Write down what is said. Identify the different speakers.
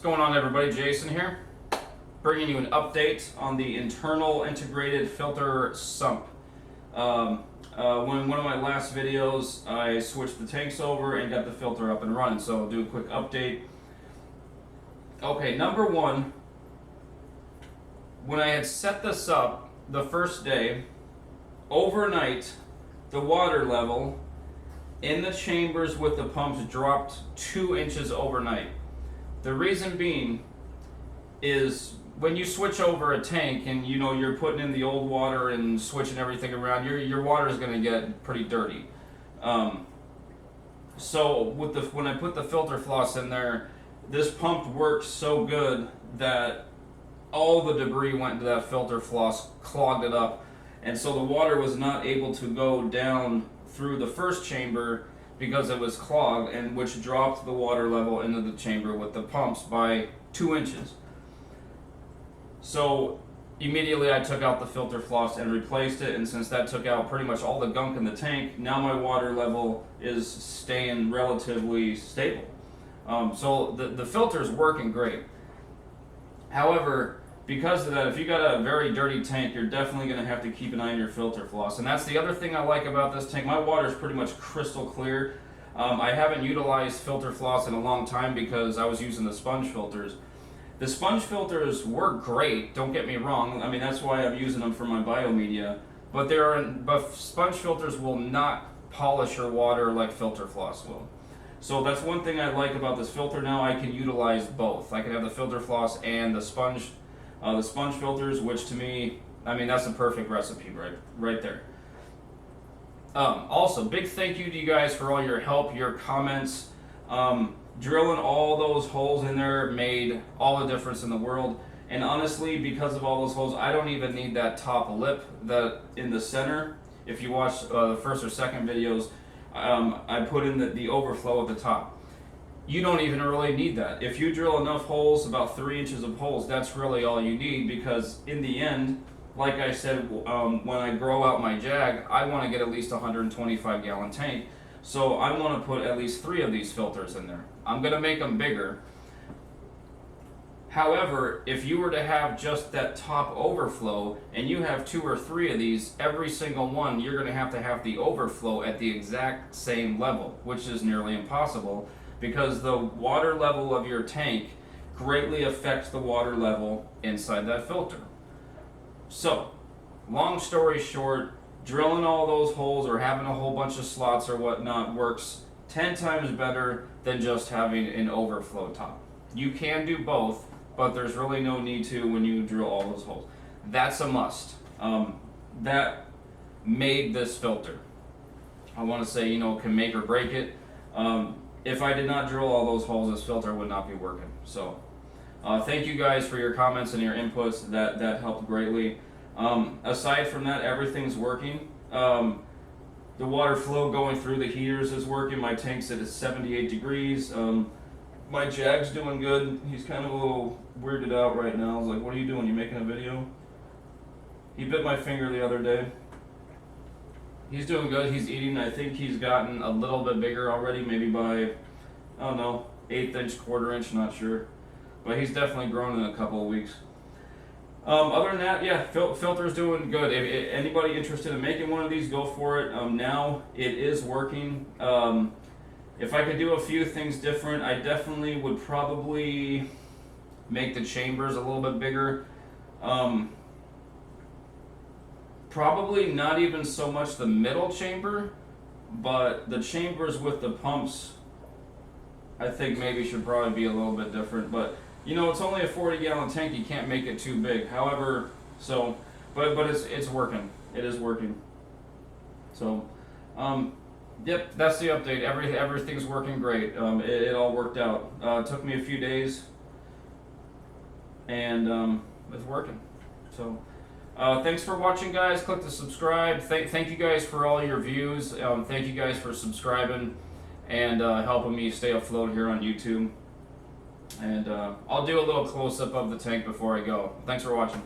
Speaker 1: going on, everybody? Jason here, bringing you an update on the internal integrated filter sump. When one of my last videos, I switched the tanks over and got the filter up and running, so I'll do a quick update. Okay, number one, when I had set this up the first day, overnight, the water level in the chambers with the pumps dropped 2 inches overnight. The reason being is when you switch over a tank and you're putting in the old water and switching everything around, your water is going to get pretty dirty. So when I put the filter floss in there, this pump worked so good that all the debris went into that filter floss, clogged it up, and so the water was not able to go down through the first chamber because it was clogged, and which dropped the water level into the chamber with the pumps by 2 inches. So immediately I took out the filter floss and replaced it, and since that took out pretty much all the gunk in the tank, now my water level is staying relatively stable. So the filter is working great. However, because of that, if you got a very dirty tank, you're definitely going to have to keep an eye on your filter floss. And that's the other thing I like about this tank. My water is pretty much crystal clear. I haven't utilized filter floss in a long time because I was using the sponge filters. The sponge filters work great, don't get me wrong. I mean, that's why I'm using them for my biomedia. But sponge filters will not polish your water like filter floss will. So that's one thing I like about this filter now. I can utilize both. I can have the filter floss and the sponge filters, which to me, I mean, that's a perfect recipe right there. Also, big thank you to you guys for all your help, your comments. Drilling all those holes in there made all the difference in the world. And honestly, because of all those holes, I don't even need that top lip that in the center. If you watch the first or second videos, I put in the overflow at the top. You don't even really need that. If you drill enough holes, about 3 inches of holes, that's really all you need, because in the end, like I said, when I grow out my Jag, I want to get at least a 125 gallon tank. So I want to put at least 3 of these filters in there. I'm going to make them bigger. However, if you were to have just that top overflow and you have 2 or 3 of these, every single one, you're going to have the overflow at the exact same level, which is nearly impossible, because the water level of your tank greatly affects the water level inside that filter. So, long story short, drilling all those holes or having a whole bunch of slots or whatnot works 10 times better than just having an overflow top. You can do both, but there's really no need to when you drill all those holes. That's a must. That made this filter. I want to say, can make or break it. If I did not drill all those holes, this filter would not be working. So, thank you guys for your comments and your inputs. That helped greatly. Aside from that, everything's working. The water flow going through the heaters is working. My tank's at 78 degrees. My Jag's doing good. He's kind of a little weirded out right now. I was like, what are you doing? You making a video? He bit my finger the other day. He's doing good. He's eating. I think he's gotten a little bit bigger already, maybe by, I don't know, 1/8 inch, 1/4 inch, not sure. But he's definitely grown in a couple of weeks. Other than that, yeah, filter's doing good. If anybody interested in making one of these, go for it. Now it is working. If I could do a few things different, I definitely would probably make the chambers a little bit bigger. Probably not even so much the middle chamber, but the chambers with the pumps, I think maybe should probably be a little bit different. But it's only a 40 gallon tank. You can't make it too big. However, but it's working. It is working. So, yep, that's the update. Everything's working great. It all worked out. It took me a few days, and it's working. So, thanks for watching, guys. Click the subscribe. Thank you guys for all your views. Thank you guys for subscribing and helping me stay afloat here on YouTube. And I'll do a little close-up of the tank before I go. Thanks for watching.